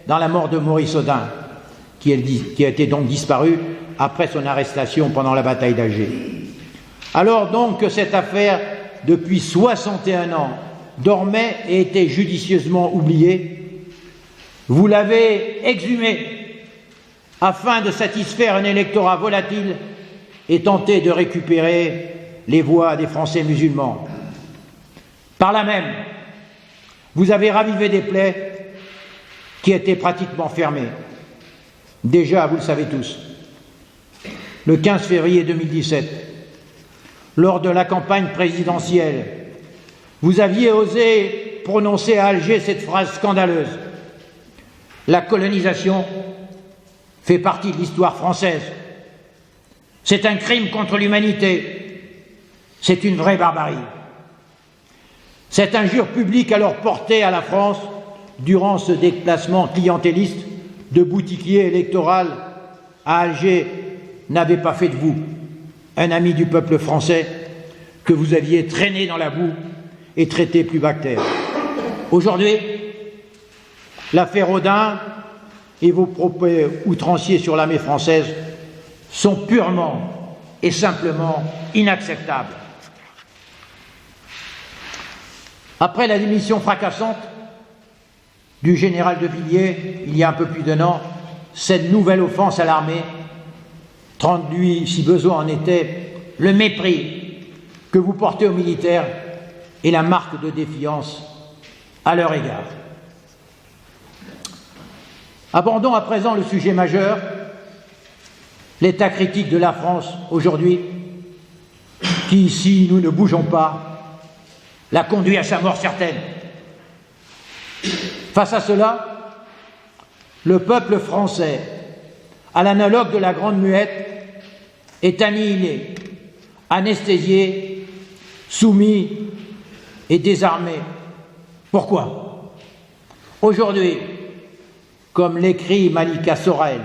dans la mort de Maurice Audin, qui a été donc disparu après son arrestation pendant la bataille d'Alger. Alors donc que cette affaire, depuis 61 ans, dormait et était judicieusement oubliée, vous l'avez exhumée afin de satisfaire un électorat volatile et tenter de récupérer les voix des Français musulmans. Par là même, vous avez ravivé des plaies qui étaient pratiquement fermées. Déjà, vous le savez tous, le 15 février 2017, lors de la campagne présidentielle, vous aviez osé prononcer à Alger cette phrase scandaleuse: la colonisation fait partie de l'histoire française. C'est un crime contre l'humanité. C'est une vraie barbarie. Cette injure publique alors portée à la France durant ce déplacement clientéliste de boutiquier électoral à Alger n'avait pas fait de vous un ami du peuple français que vous aviez traîné dans la boue et traité plus bas que terre. Aujourd'hui, l'affaire Audin et vos propos outranciers sur l'armée française sont purement et simplement inacceptables. Après la démission fracassante du général de Villiers, il y a un peu plus d'un an, cette nouvelle offense à l'armée traduit, si besoin en était, le mépris que vous portez aux militaires et la marque de défiance à leur égard. Abordons à présent le sujet majeur, l'état critique de la France aujourd'hui, qui, si nous ne bougeons pas, l'a conduit à sa mort certaine. Face à cela, le peuple français, à l'analogue de la Grande Muette, est annihilé, anesthésié, soumis et désarmé. Pourquoi? Aujourd'hui, comme l'écrit Malika Sorel,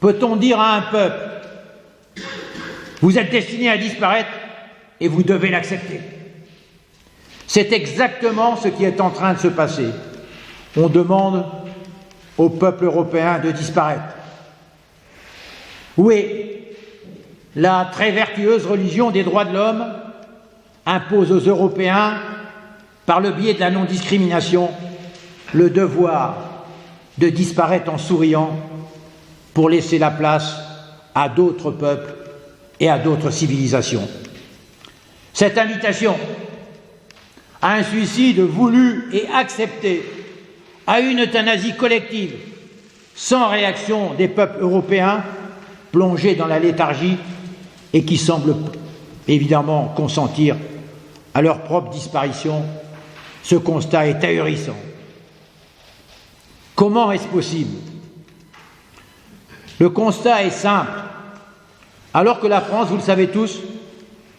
peut-on dire à un peuple: vous êtes destiné à disparaître et vous devez l'accepter? C'est exactement ce qui est en train de se passer. On demande au peuple européen de disparaître. Oui, la très vertueuse religion des droits de l'homme impose aux Européens, par le biais de la non-discrimination, le devoir de disparaître en souriant pour laisser la place à d'autres peuples et à d'autres civilisations. Cette invitation à un suicide voulu et accepté, à une euthanasie collective, sans réaction des peuples européens, plongés dans la léthargie et qui semblent évidemment consentir à leur propre disparition, ce constat est ahurissant. Comment est-ce possible? Le constat est simple. Alors que la France, vous le savez tous,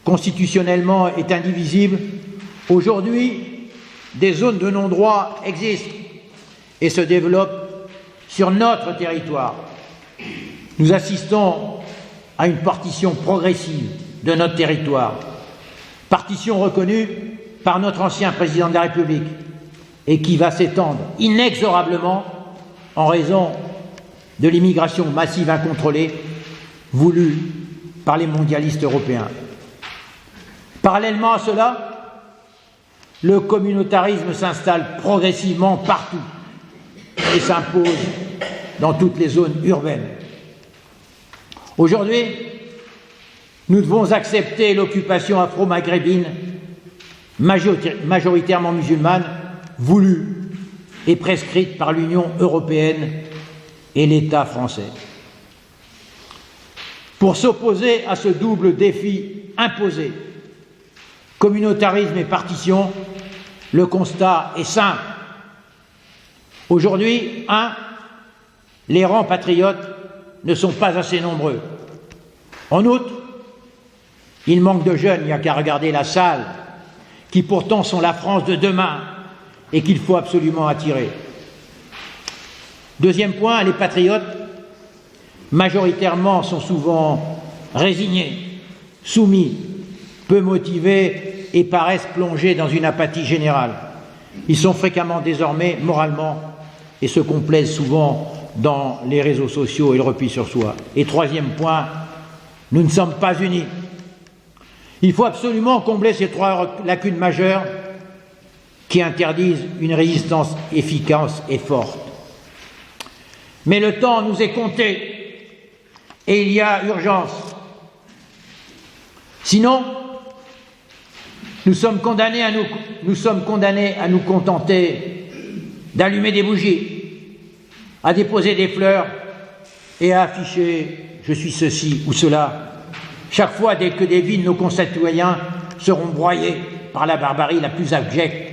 constitutionnellement est indivisible, aujourd'hui, des zones de non-droit existent et se développent sur notre territoire. Nous assistons à une partition progressive de notre territoire, partition reconnue par notre ancien président de la République et qui va s'étendre inexorablement en raison de l'immigration massive incontrôlée voulu par les mondialistes européens. Parallèlement à cela, le communautarisme s'installe progressivement partout et s'impose dans toutes les zones urbaines. Aujourd'hui, nous devons accepter l'occupation afro-maghrébine, majoritairement musulmane, voulue et prescrite par l'Union européenne et l'État français. Pour s'opposer à ce double défi imposé, communautarisme et partition, le constat est simple. Aujourd'hui, les rangs patriotes ne sont pas assez nombreux. En outre, il manque de jeunes, il n'y a qu'à regarder la salle, qui pourtant sont la France de demain et qu'il faut absolument attirer. Deuxième point, les patriotes, majoritairement, sont souvent résignés, soumis, peu motivés et paraissent plongés dans une apathie générale. Ils sont fréquemment désormais moralement et se complaisent souvent dans les réseaux sociaux et le repli sur soi. Et troisième point, nous ne sommes pas unis. Il faut absolument combler ces trois lacunes majeures qui interdisent une résistance efficace et forte. Mais le temps nous est compté et il y a urgence. Sinon, nous sommes condamnés à nous contenter d'allumer des bougies, à déposer des fleurs et à afficher « je suis ceci ou cela » chaque fois dès que des vies de nos concitoyens seront broyées par la barbarie la plus abjecte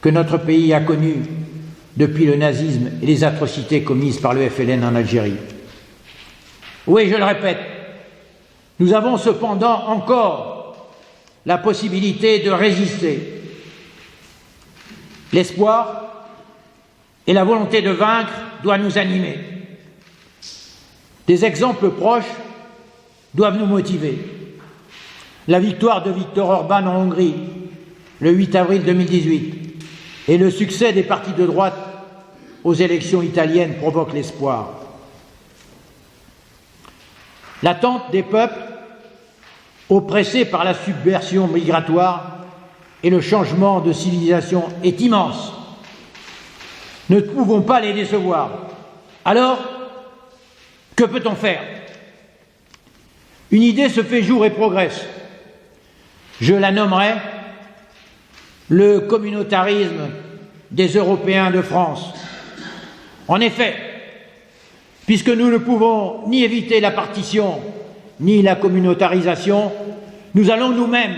que notre pays a connue depuis le nazisme et les atrocités commises par le FLN en Algérie. Oui, je le répète, nous avons cependant encore la possibilité de résister. L'espoir et la volonté de vaincre doivent nous animer. Des exemples proches doivent nous motiver. La victoire de Viktor Orban en Hongrie, le 8 avril 2018, et le succès des partis de droite aux élections italiennes provoquent l'espoir. L'attente des peuples, oppressés par la subversion migratoire et le changement de civilisation, est immense. Ne pouvons pas les décevoir. Alors, que peut-on faire ? Une idée se fait jour et progresse. Je la nommerai le communautarisme des Européens de France. En effet, puisque nous ne pouvons ni éviter la partition ni la communautarisation, nous allons nous-mêmes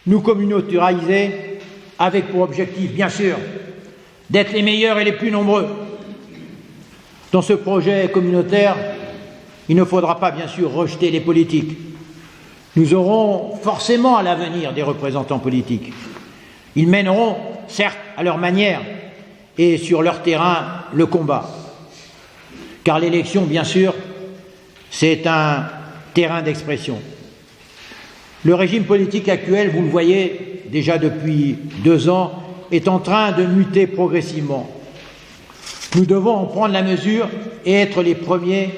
nous communautariser avec pour objectif, bien sûr, d'être les meilleurs et les plus nombreux. Dans ce projet communautaire, il ne faudra pas, bien sûr, rejeter les politiques. Nous aurons forcément à l'avenir des représentants politiques. Ils mèneront, certes, à leur manière et sur leur terrain, le combat. Car l'élection, bien sûr, c'est un terrain d'expression. Le régime politique actuel, vous le voyez déjà depuis 2 ans, est en train de muter progressivement. Nous devons en prendre la mesure et être les premiers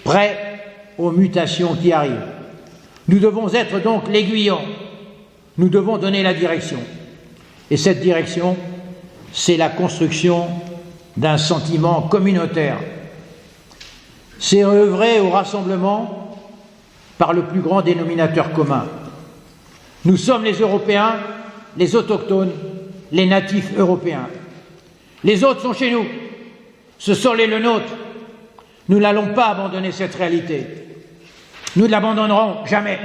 prêts aux mutations qui arrivent. Nous devons être donc l'aiguillon. Nous devons donner la direction. Et cette direction, c'est la construction d'un sentiment communautaire. C'est œuvrer au rassemblement par le plus grand dénominateur commun. Nous sommes les Européens, les autochtones, les natifs européens. Les autres sont chez nous. Ce sol est le nôtre. Nous n'allons pas abandonner cette réalité. Nous ne l'abandonnerons jamais.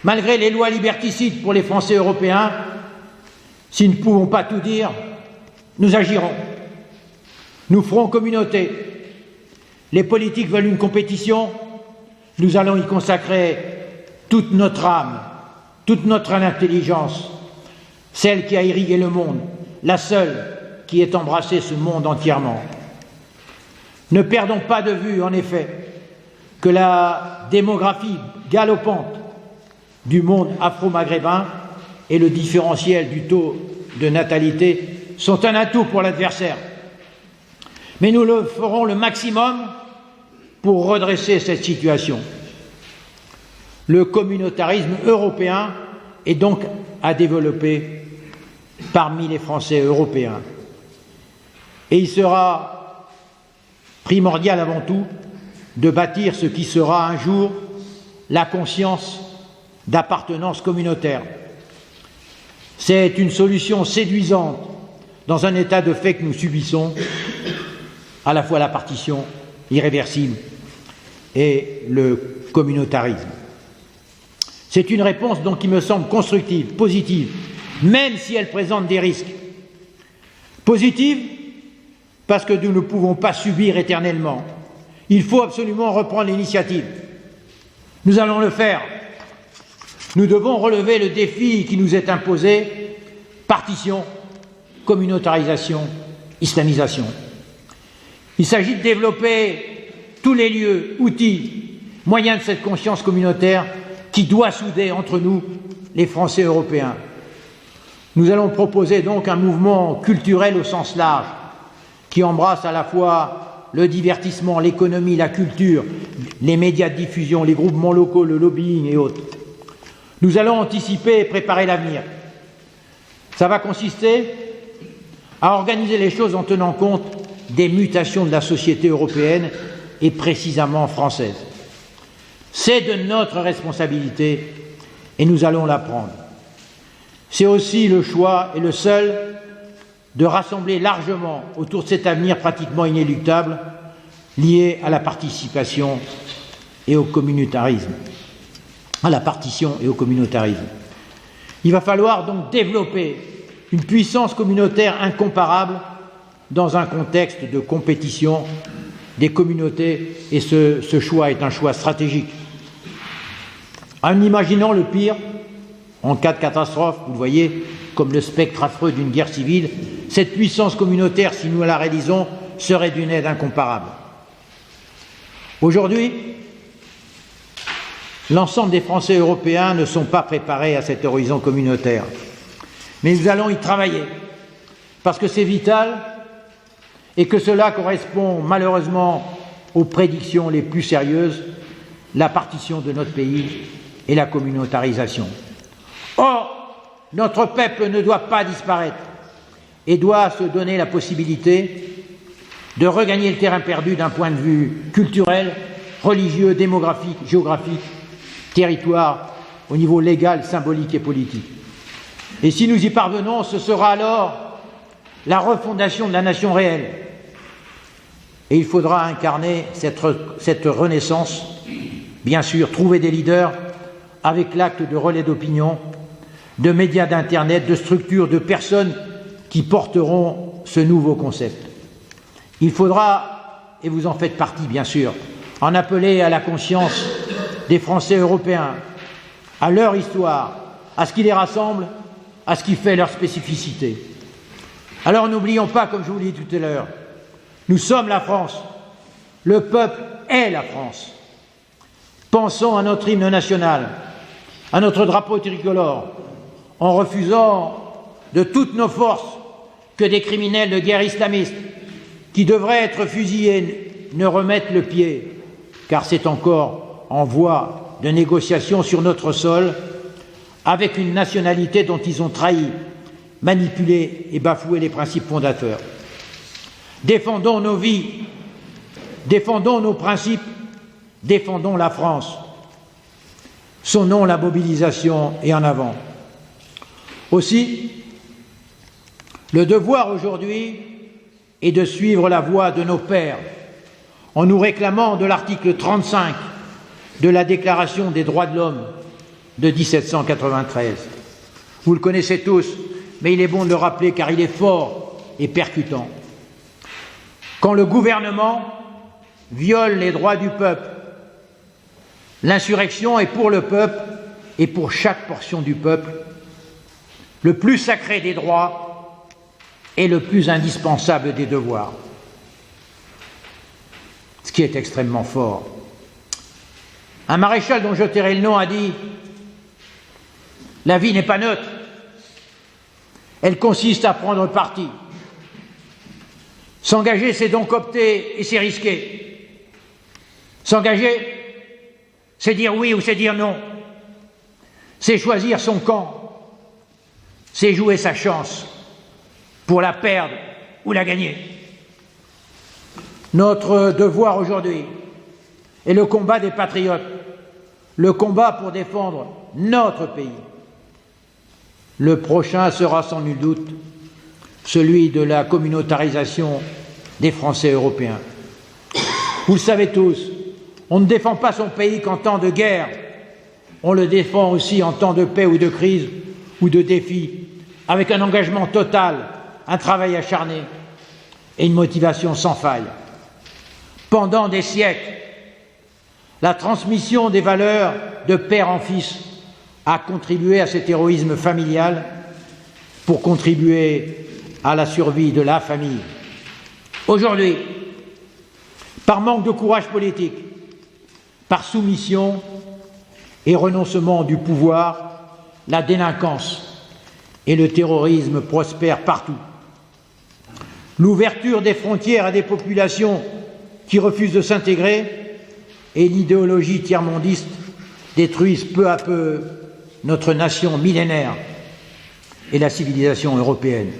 Malgré les lois liberticides pour les Français européens, si nous ne pouvons pas tout dire, nous agirons. Nous ferons communauté. Les politiques veulent une compétition, nous allons y consacrer toute notre âme, toute notre intelligence, celle qui a irrigué le monde, la seule qui ait embrassé ce monde entièrement. Ne perdons pas de vue, en effet, que la démographie galopante du monde afro-maghrébin et le différentiel du taux de natalité sont un atout pour l'adversaire. Mais nous le ferons le maximum pour redresser cette situation. Le communautarisme européen est donc à développer parmi les Français européens. Et il sera primordial avant tout de bâtir ce qui sera un jour la conscience d'appartenance communautaire. C'est une solution séduisante dans un état de fait que nous subissons, à la fois la partition irréversible et le communautarisme. C'est une réponse donc qui me semble constructive, positive, même si elle présente des risques. Positive parce que nous ne pouvons pas subir éternellement. Il faut absolument reprendre l'initiative. Nous allons le faire. Nous devons relever le défi qui nous est imposé, partition, communautarisation, islamisation. Il s'agit de développer tous les lieux, outils, moyens de cette conscience communautaire qui doit souder entre nous, les Français européens. Nous allons proposer donc un mouvement culturel au sens large, qui embrasse à la fois le divertissement, l'économie, la culture, les médias de diffusion, les groupements locaux, le lobbying et autres. Nous allons anticiper et préparer l'avenir. Ça va consister à organiser les choses en tenant compte des mutations de la société européenne et précisément française. C'est de notre responsabilité et nous allons la prendre. C'est aussi le choix, et le seul, de rassembler largement autour de cet avenir pratiquement inéluctable lié à la participation et au communautarisme, à la partition et au communautarisme. Il va falloir donc développer une puissance communautaire incomparable dans un contexte de compétition des communautés, et ce choix est un choix stratégique. En imaginant le pire, en cas de catastrophe, vous le voyez, comme le spectre affreux d'une guerre civile, cette puissance communautaire, si nous la réalisons, serait d'une aide incomparable. Aujourd'hui, l'ensemble des Français européens ne sont pas préparés à cet horizon communautaire. Mais nous allons y travailler, parce que c'est vital et que cela correspond malheureusement aux prédictions les plus sérieuses, la partition de notre pays et la communautarisation. Or, notre peuple ne doit pas disparaître et doit se donner la possibilité de regagner le terrain perdu d'un point de vue culturel, religieux, démographique, géographique, territoire, au niveau légal, symbolique et politique. Et si nous y parvenons, ce sera alors la refondation de la nation réelle. Et il faudra incarner cette renaissance, bien sûr, trouver des leaders avec l'acte de relais d'opinion, de médias d'Internet, de structures, de personnes qui porteront ce nouveau concept. Il faudra, et vous en faites partie bien sûr, en appeler à la conscience des Français européens, à leur histoire, à ce qui les rassemble, à ce qui fait leur spécificité. Alors n'oublions pas, comme je vous l'ai dit tout à l'heure, nous sommes la France, le peuple est la France. Pensons à notre hymne national, à notre drapeau tricolore, en refusant de toutes nos forces que des criminels de guerre islamistes qui devraient être fusillés ne remettent le pied, car c'est encore en voie de négociation sur notre sol avec une nationalité dont ils ont trahi, manipulé et bafoué les principes fondateurs. Défendons nos vies, défendons nos principes, défendons la France. Sonnons la mobilisation et en avant. Aussi, le devoir aujourd'hui est de suivre la voie de nos pères en nous réclamant de l'article 35 de la Déclaration des droits de l'homme de 1793. Vous le connaissez tous, mais il est bon de le rappeler car il est fort et percutant. Quand le gouvernement viole les droits du peuple, l'insurrection est pour le peuple et pour chaque portion du peuple le plus sacré des droits et le plus indispensable des devoirs. Ce qui est extrêmement fort. Un maréchal dont je tairai le nom a dit « La vie n'est pas neutre, elle consiste à prendre parti. S'engager, c'est donc opter et c'est risquer. S'engager, c'est dire oui ou c'est dire non. C'est choisir son camp. C'est jouer sa chance pour la perdre ou la gagner. Notre devoir aujourd'hui est le combat des patriotes, le combat pour défendre notre pays. Le prochain sera sans nul doute celui de la communautarisation des Français européens. Vous le savez tous, on ne défend pas son pays qu'en temps de guerre, on le défend aussi en temps de paix ou de crise ou de défi, avec un engagement total, un travail acharné et une motivation sans faille. Pendant des siècles, la transmission des valeurs de père en fils a contribué à cet héroïsme familial pour contribuer à la survie de la famille. Aujourd'hui, par manque de courage politique, par soumission et renoncement du pouvoir, la délinquance et le terrorisme prospèrent partout. L'ouverture des frontières à des populations qui refusent de s'intégrer et l'idéologie tiers-mondiste détruisent peu à peu notre nation millénaire et la civilisation européenne.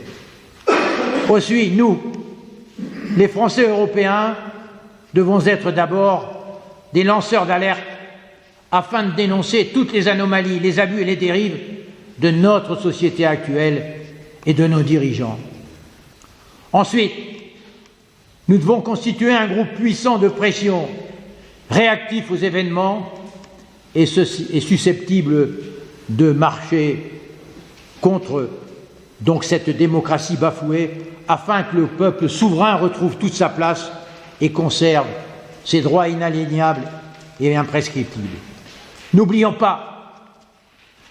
Aussi, nous, les Français européens, devons être d'abord des lanceurs d'alerte afin de dénoncer toutes les anomalies, les abus et les dérives de notre société actuelle et de nos dirigeants. Ensuite, nous devons constituer un groupe puissant de pression, réactif aux événements et susceptible de marcher contre donc cette démocratie bafouée, afin que le peuple souverain retrouve toute sa place et conserve ses droits inaliénables et imprescriptibles. N'oublions pas,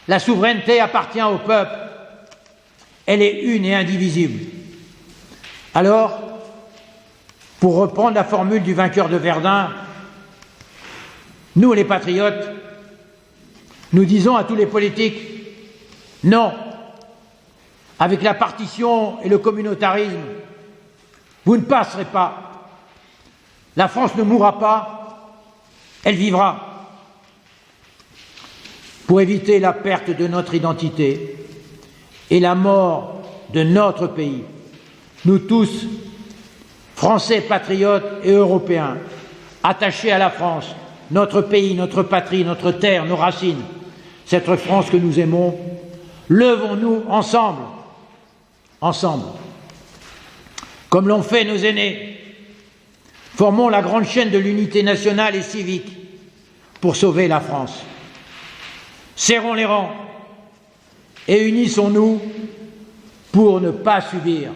la souveraineté appartient au peuple, elle est une et indivisible. Alors, pour reprendre la formule du vainqueur de Verdun, nous les patriotes, nous disons à tous les politiques, non, avec la partition et le communautarisme, vous ne passerez pas. La France ne mourra pas, elle vivra. Pour éviter la perte de notre identité et la mort de notre pays, nous tous, Français patriotes et Européens, attachés à la France, notre pays, notre patrie, notre terre, nos racines, cette France que nous aimons, levons-nous ensemble, comme l'ont fait nos aînés. Formons la grande chaîne de l'unité nationale et civique pour sauver la France. Serrons les rangs et unissons-nous pour ne pas subir.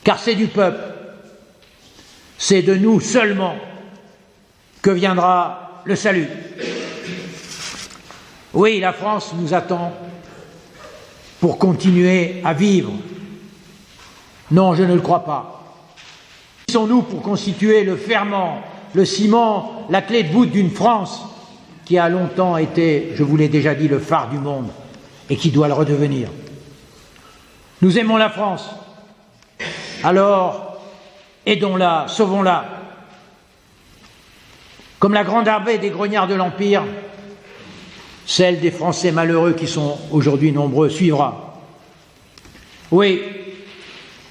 Car c'est du peuple, c'est de nous seulement que viendra le salut. Oui, la France nous attend pour continuer à vivre. Non, je ne le crois pas. Unissons-nous pour constituer le ferment, le ciment, la clé de voûte d'une France qui a longtemps été, je vous l'ai déjà dit, le phare du monde et qui doit le redevenir. Nous aimons la France, alors aidons-la, sauvons-la. Comme la grande armée des grognards de l'Empire, celle des Français malheureux qui sont aujourd'hui nombreux suivra. Oui,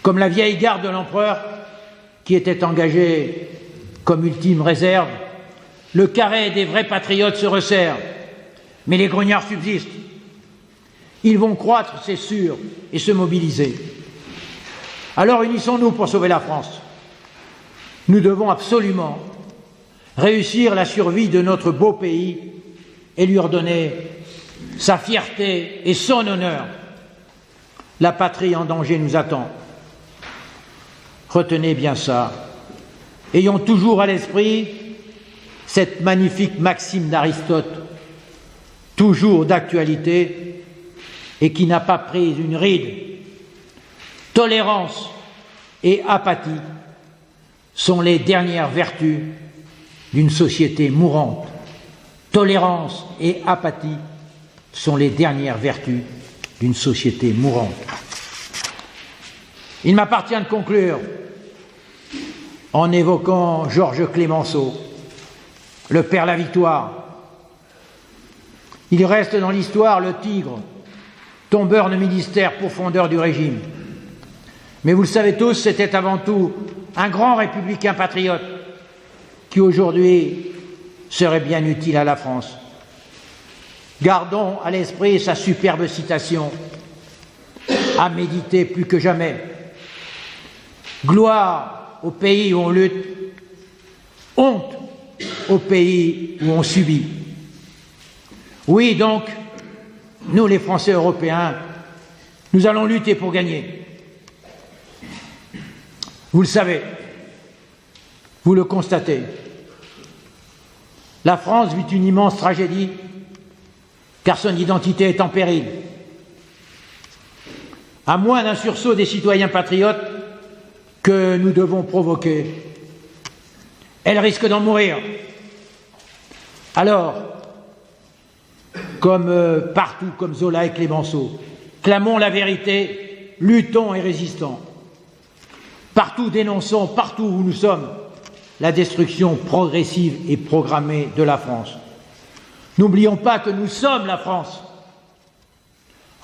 comme la vieille garde de l'empereur qui était engagée comme ultime réserve, le carré des vrais patriotes se resserre, mais les grognards subsistent. Ils vont croître, c'est sûr, et se mobiliser. Alors unissons-nous pour sauver la France. Nous devons absolument réussir la survie de notre beau pays et lui redonner sa fierté et son honneur. La patrie en danger nous attend. Retenez bien ça. Ayons toujours à l'esprit cette magnifique maxime d'Aristote, toujours d'actualité et qui n'a pas pris une ride. Tolérance et apathie sont les dernières vertus d'une société mourante. Tolérance et apathie sont les dernières vertus d'une société mourante. Il m'appartient de conclure en évoquant Georges Clémenceau, le père La Victoire. Il reste dans l'histoire le tigre, tombeur de ministère pourfendeur du régime. Mais vous le savez tous, c'était avant tout un grand républicain patriote qui aujourd'hui serait bien utile à la France. Gardons à l'esprit sa superbe citation, à méditer plus que jamais. Gloire au pays où on lutte, honte au pays où on subit. Oui, donc, nous les Français européens, nous allons lutter pour gagner. Vous le savez, vous le constatez. La France vit une immense tragédie, car son identité est en péril. À moins d'un sursaut des citoyens patriotes que nous devons provoquer, elle risque d'en mourir. Alors, comme partout, comme Zola et Clémenceau, clamons la vérité, luttons et résistons. Partout dénonçons, partout où nous sommes, la destruction progressive et programmée de la France. N'oublions pas que nous sommes la France.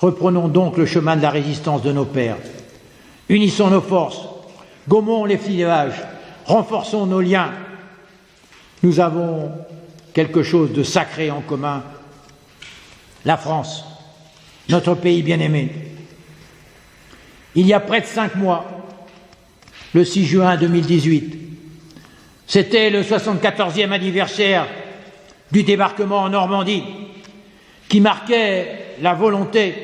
Reprenons donc le chemin de la résistance de nos pères. Unissons nos forces, gommons les clivages, renforçons nos liens. Nous avons quelque chose de sacré en commun. La France, notre pays bien-aimé. Il y a près de 5 mois, le 6 juin 2018, c'était le 74e anniversaire du débarquement en Normandie, qui marquait la volonté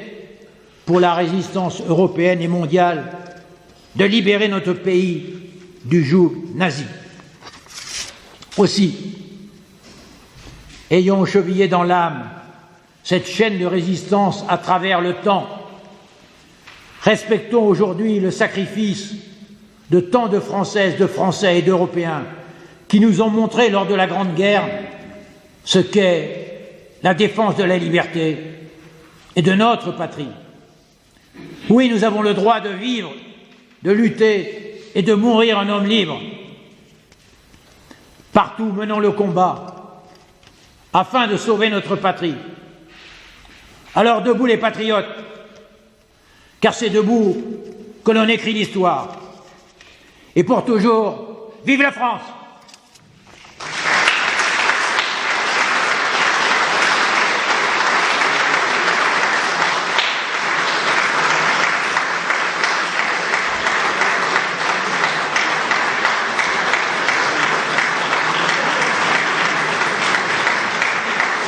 pour la résistance européenne et mondiale de libérer notre pays du joug nazi. Aussi, ayons chevillé dans l'âme cette chaîne de résistance à travers le temps. Respectons aujourd'hui le sacrifice de tant de Françaises, de Français et d'Européens qui nous ont montré lors de la Grande Guerre ce qu'est la défense de la liberté et de notre patrie. Oui, nous avons le droit de vivre, de lutter et de mourir un homme libre. Partout, menons le combat afin de sauver notre patrie. Alors debout les patriotes, car c'est debout que l'on écrit l'histoire. Et pour toujours, vive la France!